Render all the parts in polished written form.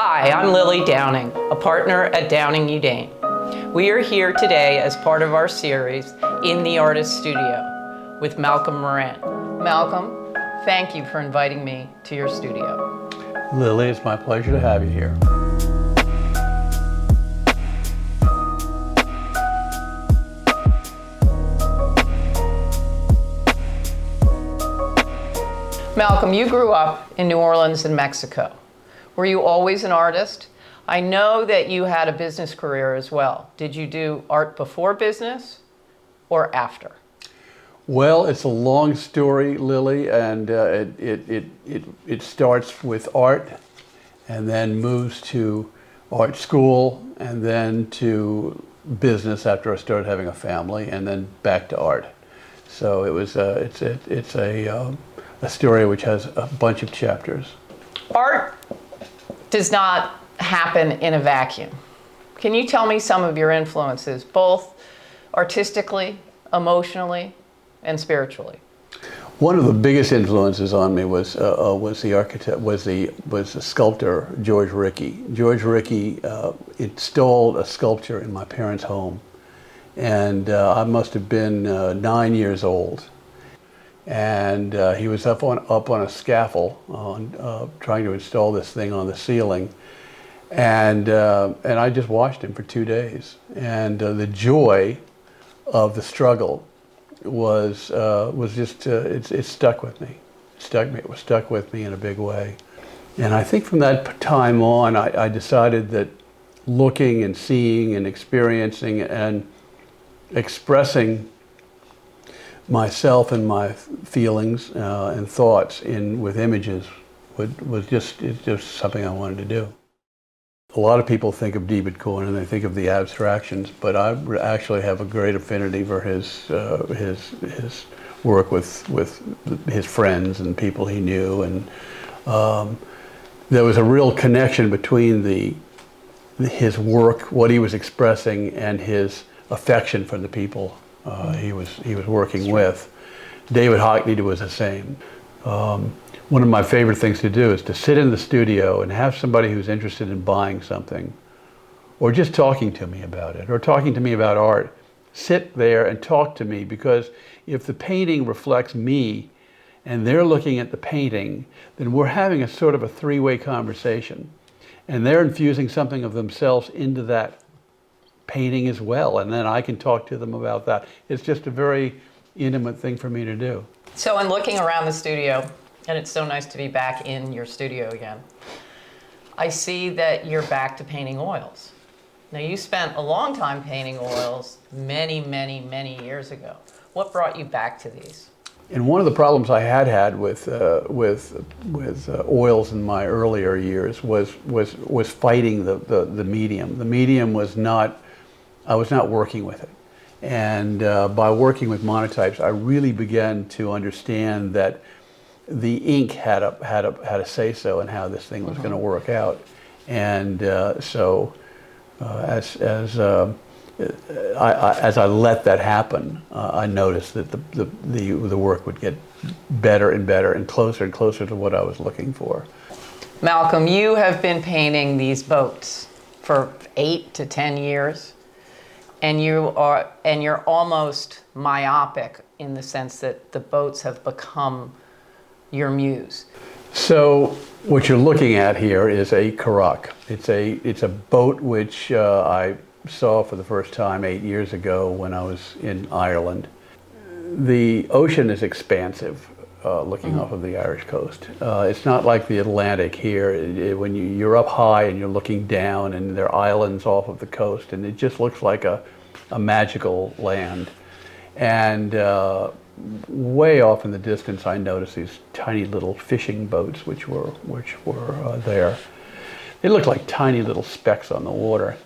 Hi, I'm Lily Downing, a partner at Downing Yudain. We are here today as part of our series in the Artist Studio with Malcolm Moran. Malcolm, thank you for inviting me to your studio. Lily, it's my pleasure to have you here. Malcolm, you grew up in New Orleans in Mexico. Were you always an artist? I know that you had a business career as well. Did you do art before business or after? Well, it's a long story, Lily, and it starts with art and then moves to art school and then to business after I started having a family and then back to art. So it was it's a story which has a bunch of chapters. Art does not happen in a vacuum. Can you tell me some of your influences, both artistically, emotionally, and spiritually? One of the biggest influences on me was the sculptor George Rickey. George Rickey installed a sculpture in my parents' home, and I must have been 9 years old. And he was up on a scaffold trying to install this thing on the ceiling, and I just watched him for 2 days, and the joy of the struggle was just it stuck with me. It was stuck with me in a big way, and I think from that time on, I decided that looking and seeing and experiencing and expressing myself and my feelings and thoughts with images was just something I wanted to do. A lot of people think of David Cohen and they think of the abstractions, but I actually have a great affinity for his work with his friends and people he knew, and there was a real connection between his work, what he was expressing, and his affection for the people he was working with. David Hockney was the same. One of my favorite things to do is to sit in the studio and have somebody who's interested in buying something, or just talking to me about it, or talking to me about art, sit there and talk to me, because if the painting reflects me and they're looking at the painting, then we're having a sort of a three-way conversation, and they're infusing something of themselves into that painting as well, and then I can talk to them about that. It's just a very intimate thing for me to do. So in looking around the studio, and it's so nice to be back in your studio again, I see that you're back to painting oils. Now, you spent a long time painting oils many, many, many years ago. What brought you back to these? And one of the problems I had with oils in my earlier years was fighting the medium. The medium was not, I was not working with it. And by working with monotypes, I really began to understand that the ink had a say-so in how this thing was going to work out. And so as I let that happen, I noticed that the work would get better and better and closer to what I was looking for. Malcolm, you have been painting these boats for 8 to 10 years, and you're almost myopic in the sense that the boats have become your muse. So what you're looking at here is a carack. It's a boat which I saw for the first time 8 years ago when I was in Ireland. The ocean is expansive, looking off of the Irish coast. It's not like the Atlantic here, when you're up high and you're looking down and there are islands off of the coast, and it just looks like a magical land. And way off in the distance, I noticed these tiny little fishing boats which were there. They looked like tiny little specks on the water.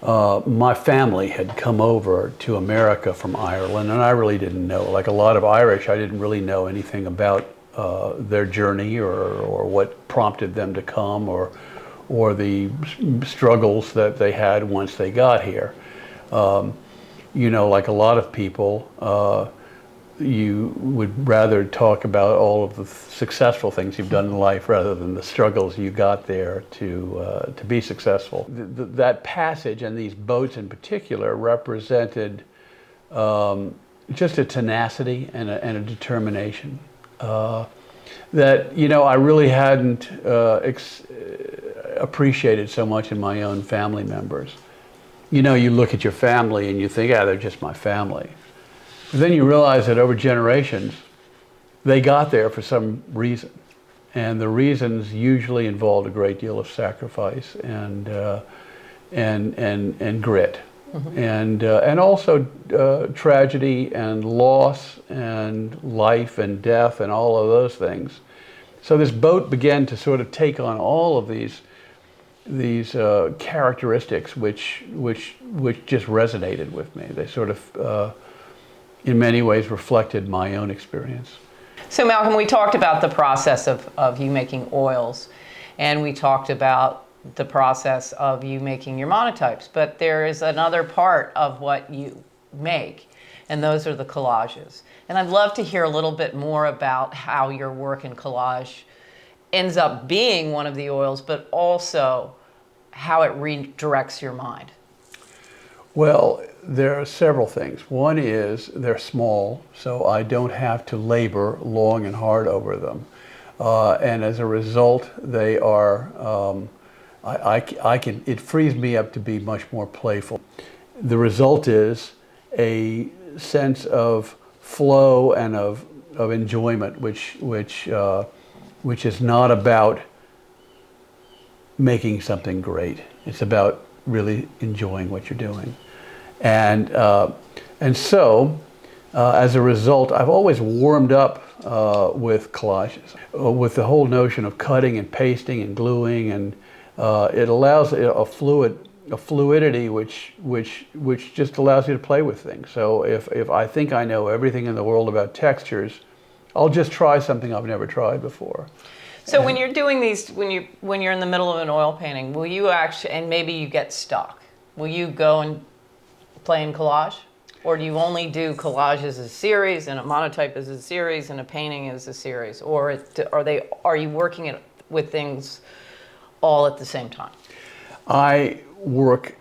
My family had come over to America from Ireland, and I really didn't know. Like a lot of Irish, I didn't really know anything about their journey or what prompted them to come, or the struggles that they had once they got here. You know, like a lot of people, you would rather talk about all of the successful things you've done in life rather than the struggles you got there to be successful. That passage and these boats in particular represented just a tenacity and a determination that, you know, I really hadn't appreciated so much in my own family members. You know, you look at your family and you think, they're just my family. But then you realize that over generations, they got there for some reason. And the reasons usually involved a great deal of sacrifice and grit. Mm-hmm. And also tragedy and loss and life and death and all of those things. So this boat began to sort of take on all of these characteristics which just resonated with me. They sort of in many ways reflected my own experience. So Malcolm, we talked about the process of you making oils, and we talked about the process of you making your monotypes, but there is another part of what you make, and those are the collages. And I'd love to hear a little bit more about how your work in collage ends up being one of the oils, but also how it redirects your mind. Well, there are several things. One is they're small, so I don't have to labor long and hard over them. And as a result, they are, it frees me up to be much more playful. The result is a sense of flow and of enjoyment, which is not about making something great. It's about really enjoying what you're doing. And so, as a result, I've always warmed up with collages, with the whole notion of cutting and pasting and gluing, and it allows a fluidity which just allows you to play with things. So if I think I know everything in the world about textures, I'll just try something I've never tried before. So when you're doing these, when you're in the middle of an oil painting, will you actually, and maybe you get stuck, will you go and play in collage? Or do you only do collages as a series, and a monotype as a series, and a painting as a series? Or are you working with things all at the same time? I work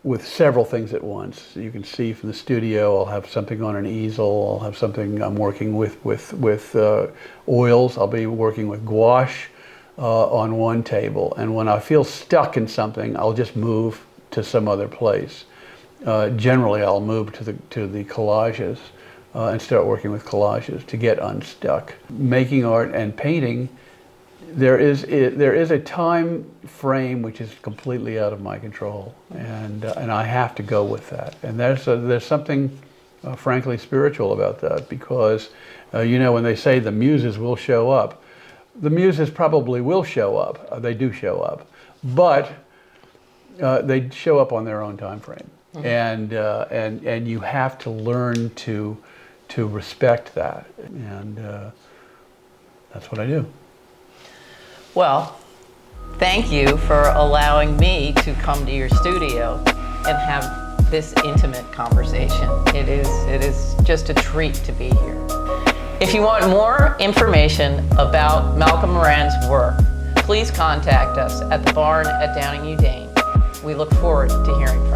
with several things at once. You can see from the studio, I'll have something on an easel, I'll have something I'm working with oils, I'll be working with gouache on one table. And when I feel stuck in something, I'll just move to some other place. Generally, I'll move to the collages and start working with collages to get unstuck. Making art and painting, there is a time frame which is completely out of my control, and I have to go with that. And there's something frankly spiritual about that, because you know, when they say the muses will show up, the muses probably will show up. They do show up, but they show up on their own time frame. Mm-hmm. And you have to learn to respect that, and that's what I do. Well, thank you for allowing me to come to your studio and have this intimate conversation. It is just a treat to be here. If you want more information about Malcolm Moran's work, please contact us at the barn at Downing Yudain. We look forward to hearing from you.